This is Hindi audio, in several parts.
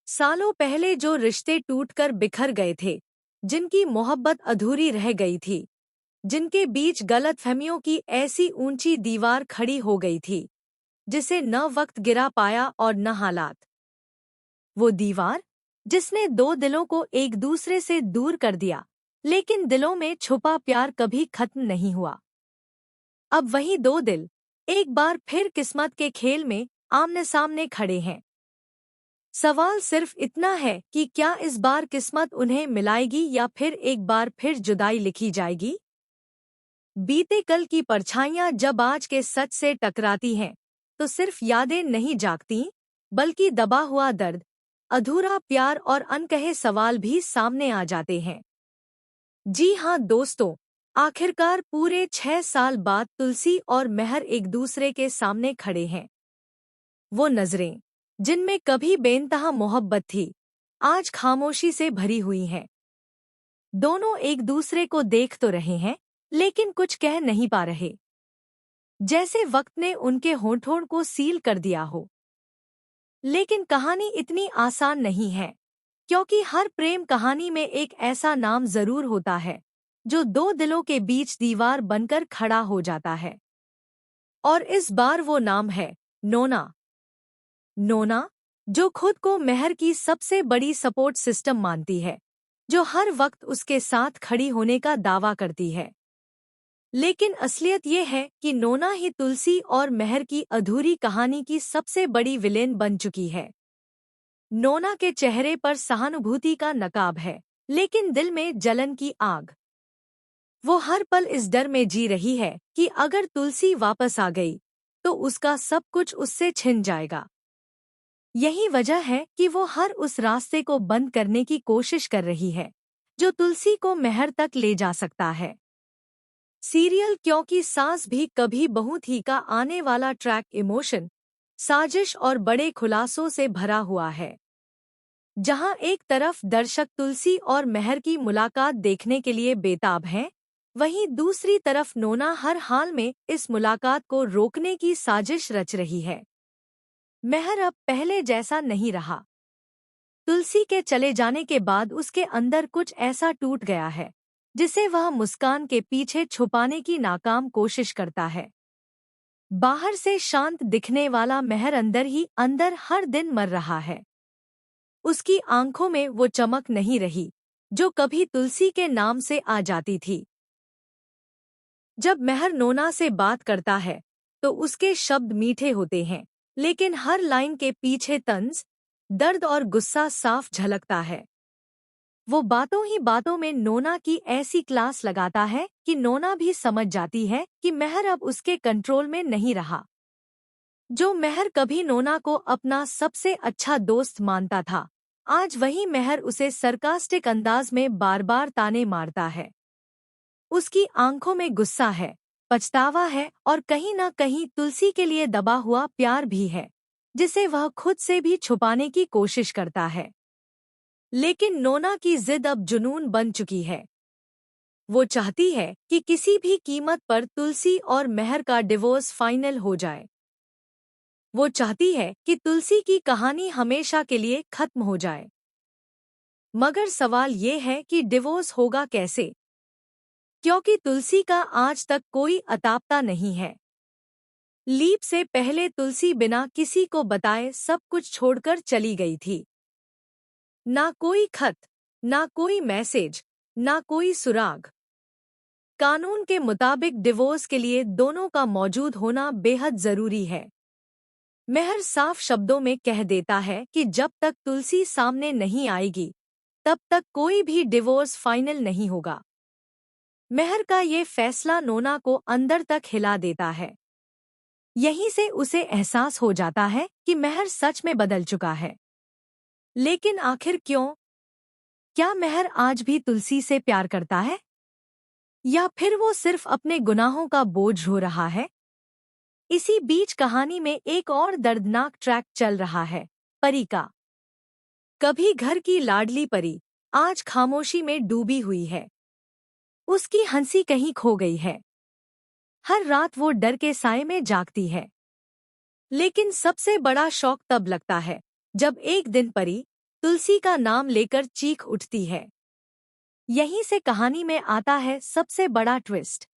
सालों पहले जो रिश्ते टूटकर बिखर गए थे, जिनकी मोहब्बत अधूरी रह गई थी, जिनके बीच गलतफहमियों की ऐसी ऊंची दीवार खड़ी हो गई थी, जिसे न वक्त गिरा पाया और न हालात। वो दीवार जिसने दो दिलों को एक दूसरे से दूर कर दिया, लेकिन दिलों में छुपा प्यार कभी खत्म नहीं हुआ। अब वही दो दिल एक बार फिर किस्मत के खेल में आमने सामने खड़े हैं। सवाल सिर्फ इतना है कि क्या इस बार किस्मत उन्हें मिलाएगी या फिर एक बार फिर जुदाई लिखी जाएगी। बीते कल की परछाइयां जब आज के सच से टकराती हैं, तो सिर्फ यादें नहीं जागती, बल्कि दबा हुआ दर्द, अधूरा प्यार और अनकहे सवाल भी सामने आ जाते हैं। जी हाँ दोस्तों, आखिरकार पूरे 6 साल बाद तुलसी और मेहर एक दूसरे के सामने खड़े हैं। वो नजरें जिनमें कभी बेइंतहा मोहब्बत थी, आज खामोशी से भरी हुई हैं। दोनों एक दूसरे को देख तो रहे हैं, लेकिन कुछ कह नहीं पा रहे, जैसे वक्त ने उनके होठों को सील कर दिया हो। लेकिन कहानी इतनी आसान नहीं है, क्योंकि हर प्रेम कहानी में एक ऐसा नाम जरूर होता है जो दो दिलों के बीच दीवार बनकर खड़ा हो जाता है। और इस बार वो नाम है नोना। नोना, जो खुद को मेहर की सबसे बड़ी सपोर्ट सिस्टम मानती है, जो हर वक्त उसके साथ खड़ी होने का दावा करती है। लेकिन असलियत ये है कि नोना ही तुलसी और मेहर की अधूरी कहानी की सबसे बड़ी विलेन बन चुकी है। नोना के चेहरे पर सहानुभूति का नकाब है, लेकिन दिल में जलन की आग। वो हर पल इस डर में जी रही है कि अगर तुलसी वापस आ गई, तो उसका सब कुछ उससे छिन जाएगा। यही वजह है कि वो हर उस रास्ते को बंद करने की कोशिश कर रही है, जो तुलसी को मेहर तक ले जा सकता है। सीरियल क्योंकि सास भी कभी बहू थी का आने वाला ट्रैक इमोशन, साजिश और बड़े खुलासों से भरा हुआ है। जहां एक तरफ दर्शक तुलसी और मेहर की मुलाकात देखने के लिए बेताब हैं, वहीं दूसरी तरफ नोना हर हाल में इस मुलाकात को रोकने की साजिश रच रही है। मेहर अब पहले जैसा नहीं रहा। तुलसी के चले जाने के बाद उसके अंदर कुछ ऐसा टूट गया है, जिसे वह मुस्कान के पीछे छुपाने की नाकाम कोशिश करता है। बाहर से शांत दिखने वाला मेहर अंदर ही अंदर हर दिन मर रहा है। उसकी आंखों में वो चमक नहीं रही, जो कभी तुलसी के नाम से आ जाती थी। जब मेहर नोना से बात करता है, तो उसके शब्द मीठे होते हैं, लेकिन हर लाइन के पीछे तंज, दर्द और गुस्सा साफ झलकता है। वो बातों ही बातों में नोना की ऐसी क्लास लगाता है कि नोना भी समझ जाती है कि मेहर अब उसके कंट्रोल में नहीं रहा। जो मेहर कभी नोना को अपना सबसे अच्छा दोस्त मानता था, आज वही मेहर उसे सरकास्टिक अंदाज में बार बार ताने मारता है। उसकी आंखों में गुस्सा है, पछतावा है और कहीं न कहीं तुलसी के लिए दबा हुआ प्यार भी है, जिसे वह खुद से भी छुपाने की कोशिश करता है। लेकिन नोना की जिद अब जुनून बन चुकी है। वो चाहती है कि किसी भी कीमत पर तुलसी और मेहर का डिवोर्स फाइनल हो जाए। वो चाहती है कि तुलसी की कहानी हमेशा के लिए खत्म हो जाए। मगर सवाल ये है कि डिवोर्स होगा कैसे, क्योंकि तुलसी का आज तक कोई अतापता नहीं है। लीप से पहले तुलसी बिना किसी को बताए सब कुछ छोड़कर चली गई थी। ना कोई खत, ना कोई मैसेज, ना कोई सुराग। कानून के मुताबिक डिवोर्स के लिए दोनों का मौजूद होना बेहद जरूरी है। मेहर साफ शब्दों में कह देता है कि जब तक तुलसी सामने नहीं आएगी, तब तक कोई भी डिवोर्स फाइनल नहीं होगा। मेहर का ये फैसला नोना को अंदर तक हिला देता है। यहीं से उसे एहसास हो जाता है कि मेहर सच में बदल चुका है। लेकिन आखिर क्यों? क्या मेहर आज भी तुलसी से प्यार करता है, या फिर वो सिर्फ अपने गुनाहों का बोझ ढो रहा है? इसी बीच कहानी में एक और दर्दनाक ट्रैक चल रहा है, परी का। कभी घर की लाडली परी आज खामोशी में डूबी हुई है। उसकी हंसी कहीं खो गई है। हर रात वो डर के साए में जागती है। लेकिन सबसे बड़ा शौक तब लगता है जब एक दिन परी तुलसी का नाम लेकर चीख उठती है। यहीं से कहानी में आता है सबसे बड़ा ट्विस्ट।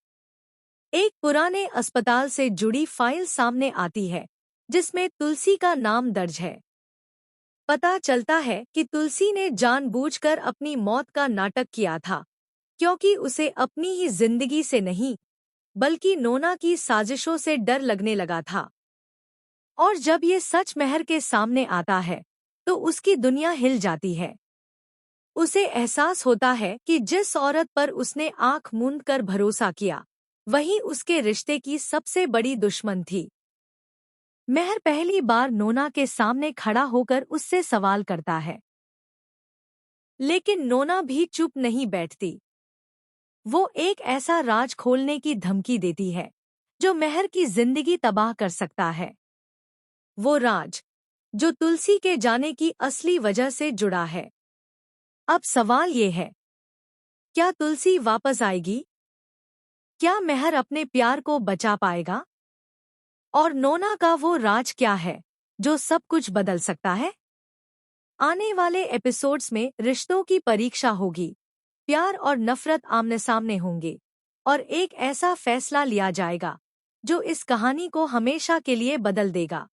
एक पुराने अस्पताल से जुड़ी फाइल सामने आती है जिसमें तुलसी का नाम दर्ज है। पता चलता है कि तुलसी ने जानबूझकर अपनी मौत का नाटक किया था, क्योंकि उसे अपनी ही जिंदगी से नहीं बल्कि नोना की साजिशों से डर लगने लगा था। और जब ये सच मेहर के सामने आता है तो उसकी दुनिया हिल जाती है। उसे एहसास होता है कि जिस औरत पर उसने आंख मूंद कर भरोसा किया वही उसके रिश्ते की सबसे बड़ी दुश्मन थी। मेहर पहली बार नोना के सामने खड़ा होकर उससे सवाल करता है, लेकिन नोना भी चुप नहीं बैठती। वो एक ऐसा राज खोलने की धमकी देती है जो मेहर की जिंदगी तबाह कर सकता है। वो राज जो तुलसी के जाने की असली वजह से जुड़ा है। अब सवाल ये है, क्या तुलसी वापस आएगी? क्या मेहर अपने प्यार को बचा पाएगा? और नोना का वो राज क्या है जो सब कुछ बदल सकता है? आने वाले एपिसोड्स में रिश्तों की परीक्षा होगी, प्यार और नफरत आमने सामने होंगे, और एक ऐसा फैसला लिया जाएगा जो इस कहानी को हमेशा के लिए बदल देगा।